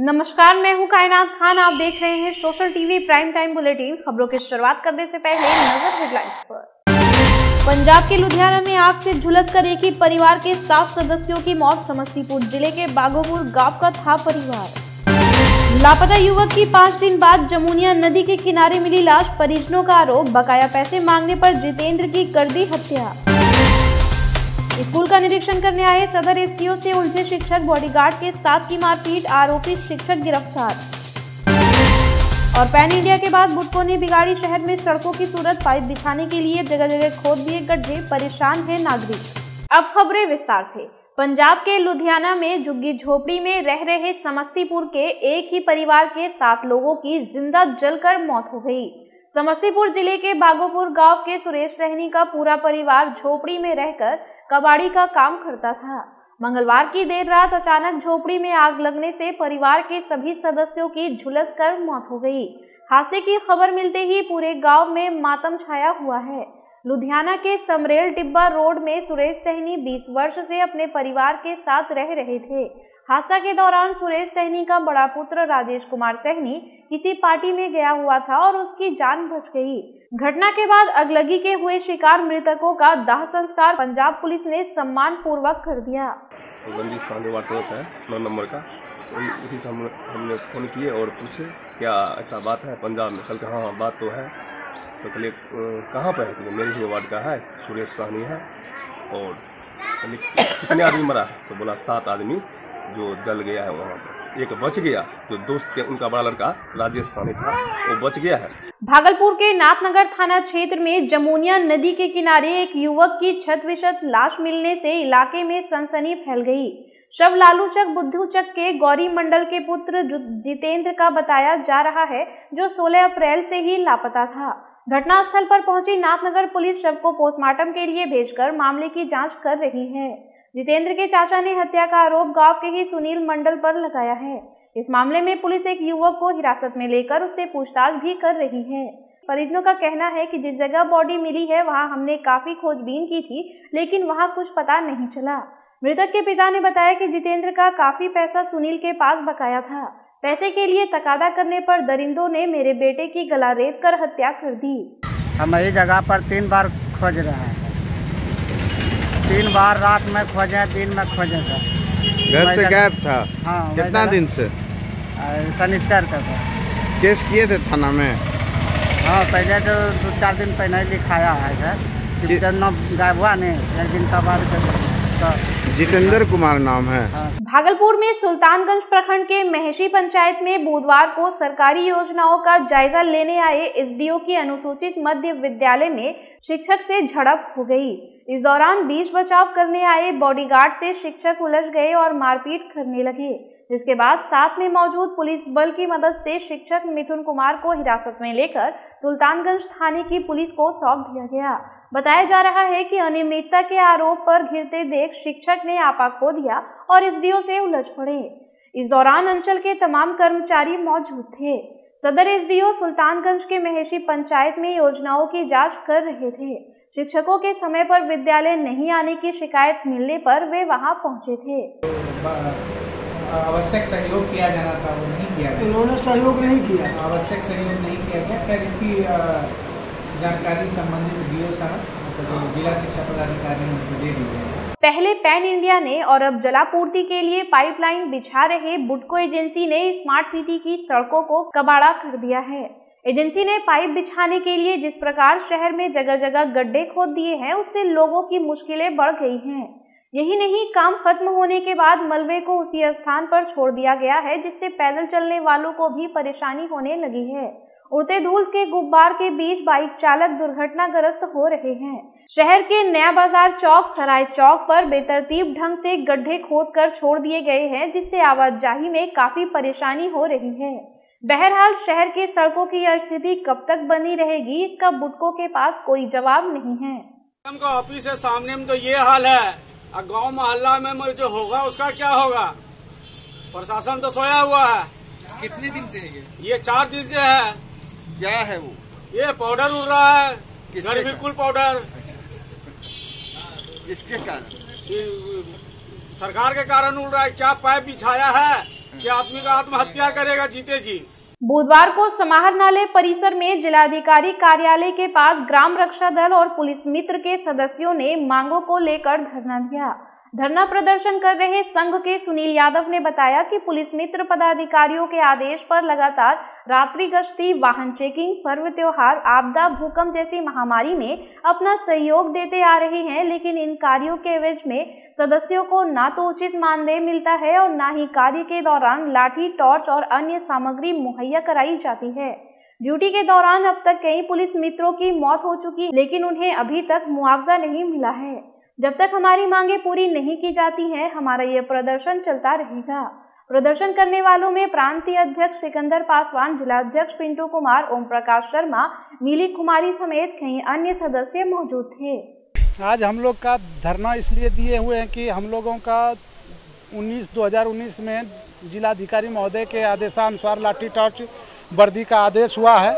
नमस्कार, मैं हूं कायनात खान। आप देख रहे हैं social TV prime time bulletin. खबरों की शुरुआत करने से पहले नजर हेडलाइंस पर। पंजाब के लुधियाना में आग से झुलसकर एक ही परिवार के 7 सदस्यों की मौत। समस्तीपुर जिले के बागोपुर गांव का था परिवार। लापता युवक की 5 दिन बाद जमुनिया नदी के किनारे मिली लाश। परिजनों का आरोप, बकाया पैसे मांगने पर जितेंद्र की कर दी हत्या। स्कूल का निरीक्षण करने आए सदर एसपीओ से उलझे शिक्षक। बॉडीगार्ड के साथ की मारपीट, आरोपी शिक्षक गिरफ्तार। और पैन इंडिया के बाद बुडको ने बिगाड़ी शहर में सड़कों की सूरत। पाइप बिछाने के लिए जगह जगह खोद दिए गड्ढे, परेशान है नागरिक। अब खबरें विस्तार से। पंजाब के लुधियाना में झुग्गी झोपड़ी में रह रहे समस्तीपुर के एक ही परिवार के 7 लोगों की जिंदा जलकर मौत हो गई। समस्तीपुर जिले के बागोपुर गांव के सुरेश सहनी का पूरा परिवार झोपड़ी में रहकर कबाड़ी का काम करता था। मंगलवार की देर रात अचानक झोपड़ी में आग लगने से परिवार के सभी सदस्यों की झुलसकर मौत हो गई। हादसे की खबर मिलते ही पूरे गांव में मातम छाया हुआ है। लुधियाना के समरेल टिब्बा रोड में सुरेश सहनी 20 वर्ष से अपने परिवार के साथ रह रहे थे। हादसा के दौरान सुरेश सहनी का बड़ा पुत्र राजेश कुमार सहनी किसी पार्टी में गया हुआ था और उसकी जान बच गई। घटना के बाद अगलगी के हुए शिकार मृतकों का दाह संस्कार पंजाब पुलिस ने सम्मान पूर्वक कर दिया। है 9 नंबर का, उसी से हमने फोन किए और पूछे क्या ऐसा बात है पंजाब में। कल के हाँ बात तो है। तो कल कहाँ पर है? मेरी ही वार्ड का है, सुरेश सहनी है। और कितने आदमी मरा है? तो बोला 7 आदमी जो जल गया है वहाँ पर। एक बच गया, जो दोस्त के उनका बड़ा लड़का राजेश सहनी था, वो बच गया है। भागलपुर के नाथनगर थाना क्षेत्र में जमुनिया नदी के किनारे एक युवक की क्षत-विक्षत लाश मिलने से इलाके में सनसनी फैल गई। शव लालूचक बुद्धूचक के गौरी मंडल के पुत्र जितेंद्र का बताया जा रहा है, जो 16 अप्रैल से ही लापता था। घटनास्थल पर पहुंची नाथनगर पुलिस शव को पोस्टमार्टम के लिए भेजकर मामले की जांच कर रही है। जितेंद्र के चाचा ने हत्या का आरोप गांव के ही सुनील मंडल पर लगाया है। इस मामले में पुलिस एक युवक को हिरासत में लेकर उससे पूछताछ भी कर रही है। परिजनों का कहना है कि जिस जगह बॉडी मिली है वहां हमने काफी खोजबीन की थी, लेकिन वहां कुछ पता नहीं चला। मृतक के पिता ने बताया कि जितेंद्र का काफी पैसा सुनील के पास बकाया था। पैसे के लिए तकादा करने पर दरिंदों ने मेरे बेटे की गला रेत कर हत्या कर दी। हम यही जगह पर 3 बार खोज रहे हैं। 3 बार रात में खोजे, दिन में खोजे सर। घर से गायब था? हाँ। कितना दिन से? शनिचर का सर। केस किए थे थाना में? हाँ, पहले तो 2-4 दिन पहले लिखाया है सर। गायब हुआ नहीं, 1 दिन का बाद जितेंद्र कुमार नाम है। भागलपुर में सुल्तानगंज प्रखंड के महेशी पंचायत में बुधवार को सरकारी योजनाओं का जायजा लेने आए एसडीओ की अनुसूचित मध्य विद्यालय में शिक्षक से झड़प हो गई। इस दौरान बीच बचाव करने आए बॉडीगार्ड से शिक्षक उलझ गए और मारपीट करने लगे, जिसके बाद साथ में मौजूद पुलिस बल की मदद से शिक्षक मिथुन कुमार को हिरासत में लेकर सुल्तानगंज थाने की पुलिस को सौंप दिया गया। बताया जा रहा है कि अनियमितता के आरोप पर घिरते देख शिक्षक ने आपा खो दिया और एसडीओ से उलझ पड़े। इस दौरान अंचल के तमाम कर्मचारी मौजूद थे। सदर एसडीओ सुल्तानगंज के महेशी पंचायत में योजनाओं की जांच कर रहे थे। शिक्षकों के समय पर विद्यालय नहीं आने की शिकायत मिलने पर वे वहां पहुंचे थे। आवश्यक सहयोग किया जाना था, वो नहीं किया गया। उन्होंने सहयोग नहीं किया, आवश्यक सहयोग नहीं किया गया। खैर इसकी जानकारी संबंधित डीओ साहब, मतलब जिला शिक्षा पदाधिकारी ने उनको दे दी है। पहले पैन इंडिया ने और अब जलापूर्ति के लिए पाइपलाइन बिछा रहे बुडको एजेंसी ने स्मार्ट सिटी की सड़कों को कबाड़ा कर दिया है। एजेंसी ने पाइप बिछाने के लिए जिस प्रकार शहर में जगह जगह गड्ढे खोद दिए हैं, उससे लोगों की मुश्किलें बढ़ गई हैं। यही नहीं, काम खत्म होने के बाद मलबे को उसी स्थान पर छोड़ दिया गया है, जिससे पैदल चलने वालों को भी परेशानी होने लगी है। उड़ते धूल के गुब्बार के बीच बाइक चालक दुर्घटनाग्रस्त हो रहे हैं। शहर के नया बाजार चौक, सराय चौक पर बेतरतीब ढंग से गड्ढे खोदकर छोड़ दिए गए हैं, जिससे आवाजाही में काफी परेशानी हो रही है। बहरहाल शहर के सड़कों की यह स्थिति कब तक बनी रहेगी, इसका बुडको के पास कोई जवाब नहीं है। हमका ऑफिस है सामने में, तो ये हाल है। गांव मोहल्ला में जो होगा उसका क्या होगा? प्रशासन तो सोया हुआ है। कितने दिन से ये 4 दिन से है। क्या है वो? ये पाउडर उड़ रहा है, गर्भिकुल पाउडर। किसके कारण? सरकार के कारण उड़ रहा है। क्या पाइप बिछाया है कि आदमी का आत्महत्या करेगा जीते जी। बुधवार को समाहरणालय परिसर में जिलाधिकारी कार्यालय के पास ग्राम रक्षा दल और पुलिस मित्र के सदस्यों ने मांगों को लेकर धरना दिया। धरना प्रदर्शन कर रहे संघ के सुनील यादव ने बताया कि पुलिस मित्र पदाधिकारियों के आदेश पर लगातार रात्रि गश्ती, वाहन चेकिंग, पर्व त्योहार, आपदा, भूकंप जैसी महामारी में अपना सहयोग देते आ रहे हैं, लेकिन इन कार्यों के एवज में सदस्यों को ना तो उचित मानदेय मिलता है और ना ही कार्य के दौरान लाठी, टॉर्च और अन्य सामग्री मुहैया कराई जाती है। ड्यूटी के दौरान अब तक कई पुलिस मित्रों की मौत हो चुकी, लेकिन उन्हें अभी तक मुआवजा नहीं मिला है। जब तक हमारी मांगे पूरी नहीं की जाती हैं, हमारा यह प्रदर्शन चलता रहेगा। प्रदर्शन करने वालों में प्रांतीय अध्यक्ष सिकंदर पासवान, जिला अध्यक्ष पिंटू कुमार, ओम प्रकाश शर्मा, नीली कुमारी समेत कई अन्य सदस्य मौजूद थे। आज हम लोग का धरना इसलिए दिए हुए हैं कि हम लोगों का 2019 में जिलाधिकारी महोदय के आदेशानुसार लाठी टॉर्च वर्दी का आदेश हुआ है।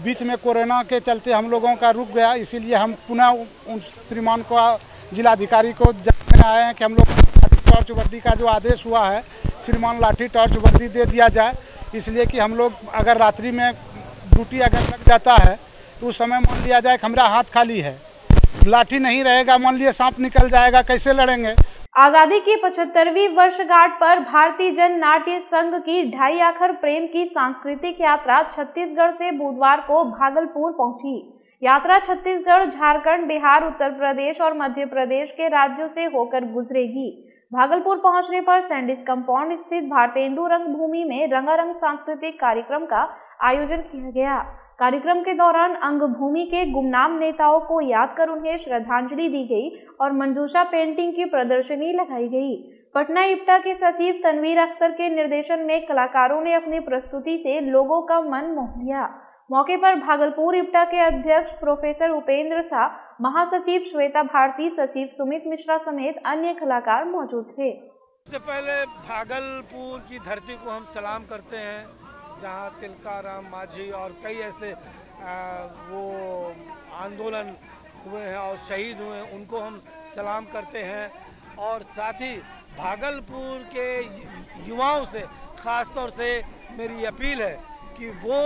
बीच में कोरोना के चलते हम लोगों का रुक गया, इसीलिए हम पुनः उन श्रीमान को जिलाधिकारी को जानने आए हैं कि हम लोग लाठी टॉर्च वर्दी का जो आदेश हुआ है, श्रीमान लाठी टॉर्च वर्दी दे दिया जाए। इसलिए कि हम लोग अगर रात्रि में ड्यूटी अगर लग जाता है तो उस समय मान लिया जाए कि हमारा हाथ खाली है, लाठी नहीं रहेगा, मान लिया सांप निकल जाएगा, कैसे लड़ेंगे। आजादी की 75वीं वर्षगांठ पर भारतीय जन नाट्य संघ की 2.5 आखर प्रेम की सांस्कृतिक यात्रा छत्तीसगढ़ से बुधवार को भागलपुर पहुंची। यात्रा छत्तीसगढ़, झारखंड, बिहार, उत्तर प्रदेश और मध्य प्रदेश के राज्यों से होकर गुजरेगी। भागलपुर पहुंचने पर सैंडिस कंपाउंड स्थित भारतेंदु रंगभूमि में रंगारंग सांस्कृतिक कार्यक्रम का आयोजन किया गया। कार्यक्रम के दौरान अंगभूमि के गुमनाम नेताओं को याद कर उन्हें श्रद्धांजलि दी गई और मंजूषा पेंटिंग की प्रदर्शनी लगाई गई। पटना इप्टा के सचिव तनवीर अख्तर के निर्देशन में कलाकारों ने अपनी प्रस्तुति से लोगों का मन मोह लिया। मौके पर भागलपुर इप्टा के अध्यक्ष प्रोफेसर उपेंद्र शाह, महासचिव श्वेता भारती, सचिव सुमित मिश्रा समेत अन्य कलाकार मौजूद थे। सबसे पहले भागलपुर की धरती को हम सलाम करते हैं, जहां तिलकाराम मांझी और कई ऐसे वो आंदोलन हुए हैं और शहीद हुए हैं, उनको हम सलाम करते हैं। और साथ ही भागलपुर के युवाओं से ख़ास तौर से मेरी अपील है कि वो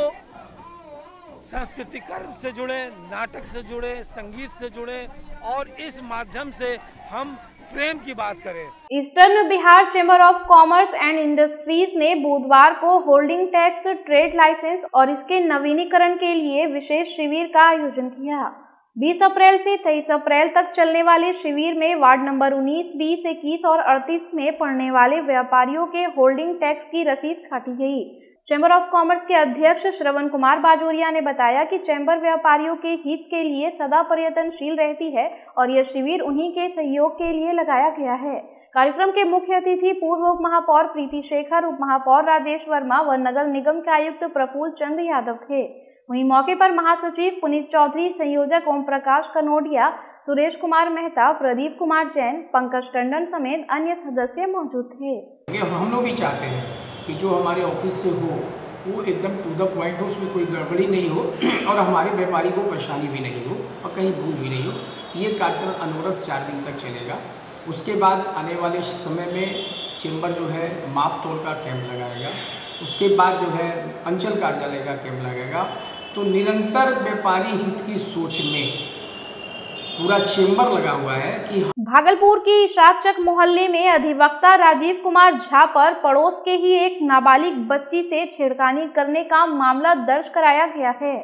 सांस्कृतिक कर्म से जुड़े, नाटक से जुड़े, संगीत से जुड़े और इस माध्यम से हम प्रेम की बात करें। Eastern Bihar chamber of commerce and industries ने बुधवार को होल्डिंग टैक्स, ट्रेड लाइसेंस और इसके नवीनीकरण के लिए विशेष शिविर का आयोजन किया। 20 अप्रैल से 23 अप्रैल तक चलने वाले शिविर में वार्ड नंबर 19, 20, 21 और 38 में पड़ने वाले व्यापारियों के होल्डिंग टैक्स की रसीद काटी गई। चैम्बर ऑफ कॉमर्स के अध्यक्ष श्रवण कुमार बाजोरिया ने बताया कि चैम्बर व्यापारियों के हित के लिए सदा प्रयत्नशील रहती है और यह शिविर उन्हीं के सहयोग के लिए लगाया गया है। कार्यक्रम के मुख्य अतिथि पूर्व उप महापौर प्रीति शेखर, उप महापौर राजेश वर्मा व नगर निगम के आयुक्त प्रफुल्ल चंद यादव थे। वहीं मौके पर महासचिव पुनीत चौधरी, संयोजक ओम प्रकाश कनोडिया, सुरेश कुमार मेहता, प्रदीप कुमार जैन, पंकज टंडन समेत अन्य सदस्य मौजूद थे। हम लोग भी चाहते हैं कि जो हमारे ऑफिस से हो वो एकदम टू द पॉइंट हो, उसमें कोई गड़बड़ी नहीं हो और हमारे व्यापारी को परेशानी भी नहीं हो और कहीं भूल भी नहीं हो। ये कार्यक्रम अनवरत 4 दिन तक चलेगा। उसके बाद आने वाले समय में चैम्बर जो है माप तोल का कैंप लगाएगा, उसके बाद जो है अंचल कार्यालय का कैंप लगेगा। तो निरंतर व्यापारी हित की सोच में पूरा चैम्बर लगा हुआ है कि भागलपुर की इशाकचक मोहल्ले में अधिवक्ता राजीव कुमार झा पर पड़ोस के ही एक नाबालिग बच्ची से छेड़खानी करने का मामला दर्ज कराया गया है।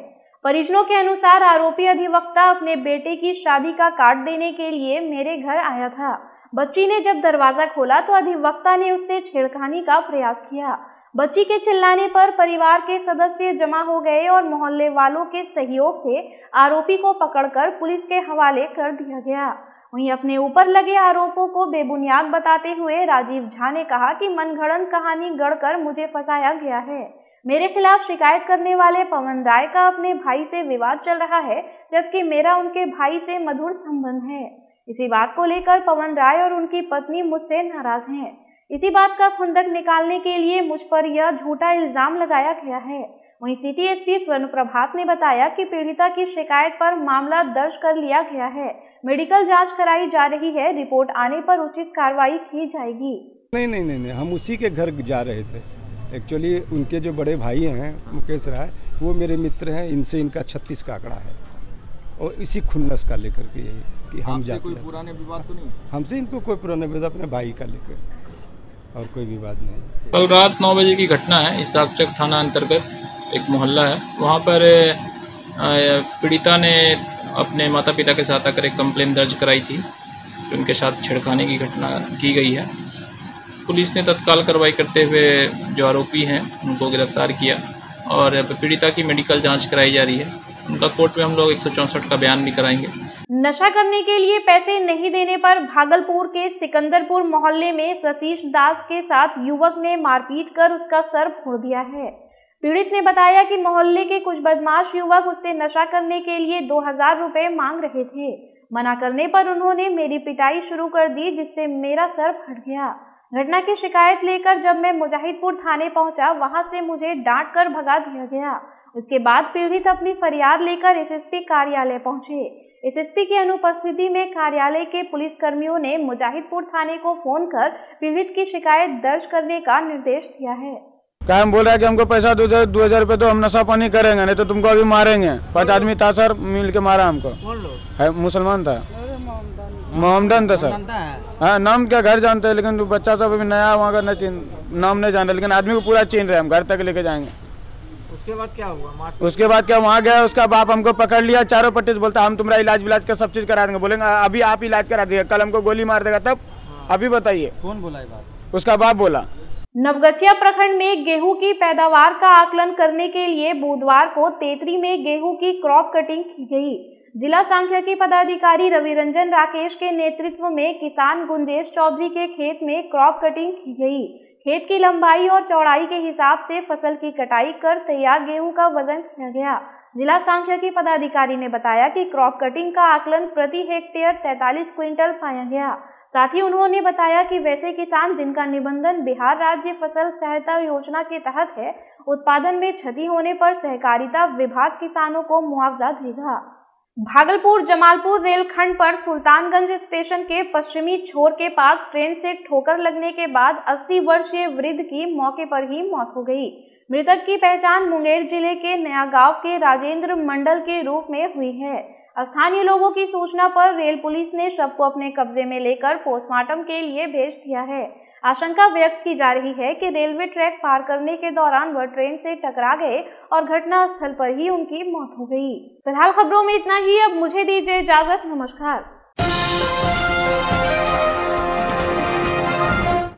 परिजनों के अनुसार आरोपी अधिवक्ता अपने बेटे की शादी का कार्ड देने के लिए मेरे घर आया था। बच्ची ने जब दरवाजा खोला तो अधिवक्ता ने उससे छेड़खानी का प्रयास किया। बच्ची के चिल्लाने पर परिवार के सदस्य जमा हो गए और मोहल्ले वालों के सहयोग से आरोपी को पकड़कर पुलिस के हवाले कर दिया गया। वहीं अपने ऊपर लगे आरोपों को बेबुनियाद बताते हुए राजीव झा ने कहा कि मनगढ़ंत कहानी गढ़कर मुझे फंसाया गया है। मेरे खिलाफ शिकायत करने वाले पवन राय का अपने भाई से विवाद चल रहा है, जबकि मेरा उनके भाई से मधुर संबंध है। इसी बात को लेकर पवन राय और उनकी पत्नी मुझसे नाराज हैं। इसी बात का खुंदक निकालने के लिए मुझ पर यह झूठा इल्जाम लगाया गया है। वहीं सिटी एसपी स्वर्ण प्रभात ने बताया कि पीड़िता की शिकायत पर मामला दर्ज कर लिया गया है। मेडिकल जांच कराई जा रही है। रिपोर्ट आने पर उचित कार्रवाई की जाएगी। नहीं, हम उसी के घर जा रहे थे। एक्चुअली उनके जो बड़े भाई हैं मुकेश राय, वो मेरे मित्र हैं, इनसे इनका 36 का आंकड़ा है और इसी खुन्नस का लेकर के कि हम जाते हैं। कोई पुराने विवाद तो नहीं? हमसे इनको कोई पुराने विवाद अपने भाई का लेकर और कोई विवाद नहीं। कल रात 9 बजे की घटना है। इसाकचक थाना अंतर्गत एक मोहल्ला है, वहाँ पर पीड़िता ने अपने माता पिता के साथ आकर एक कंप्लेन दर्ज कराई थी कि उनके साथ छेड़खानी की घटना की गई है। पुलिस ने तत्काल कार्रवाई करते हुए जो आरोपी हैं उनको गिरफ्तार किया और पीड़िता की मेडिकल जांच कराई जा रही है। उनका कोर्ट में हम लोग 164 का बयान भी कराएंगे। नशा करने के लिए पैसे नहीं देने पर भागलपुर के सिकंदरपुर मोहल्ले में सतीश दास के साथ युवक ने मारपीट कर उसका सर फोड़ दिया है। पीड़ित ने बताया कि मोहल्ले के कुछ बदमाश युवक उससे नशा करने के लिए 2000 रुपए मांग रहे थे। मना करने पर उन्होंने मेरी पिटाई शुरू कर दी, जिससे मेरा सर फट गया। घटना की शिकायत लेकर जब मैं मुजाहिदपुर थाने पहुंचा, वहां से मुझे डांट कर भगा दिया गया। उसके बाद पीड़ित अपनी फरियाद लेकर एसएसपी कार्यालय पहुंचे। एसएसपी की अनुपस्थिति में कार्यालय के पुलिस कर्मियों ने मुजाहिदपुर थाने को फोन कर पीड़ित की शिकायत दर्ज करने का निर्देश दिया है। क्या हम बोल रहा है कि हमको पैसा 2000 रुपए तो हम नशा पानी करेंगे, नहीं तो तुमको अभी मारेंगे। 5 आदमी था सर, मिल के मारा हमको। है मुसलमान था, मोहम्मदन था सर। हाँ, नाम क्या घर जानते हैं, लेकिन बच्चा सब अभी नया वहाँ का नाम नहीं जान रहे, लेकिन आदमी को पूरा चीन रहे, हम घर तक लेके जाएंगे। उसके बाद क्या हुआ? उसके बाद क्या, वहाँ गया, उसका बाप हमको पकड़ लिया, चारों पट्टी से बोलता हम तुम्हारा इलाज विलाज का सब चीज करा देंगे। बोलेंगे अभी आप इलाज करा दिएगा, कल हमको गोली मार देगा तब। अभी बताइए कौन बोला ये बात? उसका बाप बोला। नवगछिया प्रखंड में गेहूं की पैदावार का आकलन करने के लिए बुधवार को तेतरी में गेहूं की क्रॉप कटिंग की गई। जिला सांख्यिकी पदाधिकारी रवि रंजन राकेश के नेतृत्व में किसान गुंजेश चौधरी के खेत में क्रॉप कटिंग की गई। खेत की लंबाई और चौड़ाई के हिसाब से फसल की कटाई कर तैयार गेहूं का वजन किया गया। जिला सांख्यिकी पदाधिकारी ने बताया कि क्रॉप कटिंग का आकलन प्रति हेक्टेयर 43 क्विंटल पाया गया। साथ ही उन्होंने बताया कि वैसे किसान जिनका निबंधन बिहार राज्य फसल सहायता योजना के तहत है, उत्पादन में क्षति होने पर सहकारिता विभाग किसानों को मुआवजा देगा। भागलपुर जमालपुर रेलखंड पर सुल्तानगंज स्टेशन के पश्चिमी छोर के पास ट्रेन से ठोकर लगने के बाद 80 वर्षीय वृद्ध की मौके पर ही मौत हो गई। मृतक की पहचान मुंगेर जिले के नया गांव के राजेंद्र मंडल के रूप में हुई है। स्थानीय लोगों की सूचना पर रेल पुलिस ने शव को अपने कब्जे में लेकर पोस्टमार्टम के लिए भेज दिया है। आशंका व्यक्त की जा रही है कि रेलवे ट्रैक पार करने के दौरान वह ट्रेन से टकरा गए और घटना स्थल पर ही उनकी मौत हो गई। फिलहाल खबरों में इतना ही। अब मुझे दीजिए इजाजत। नमस्कार।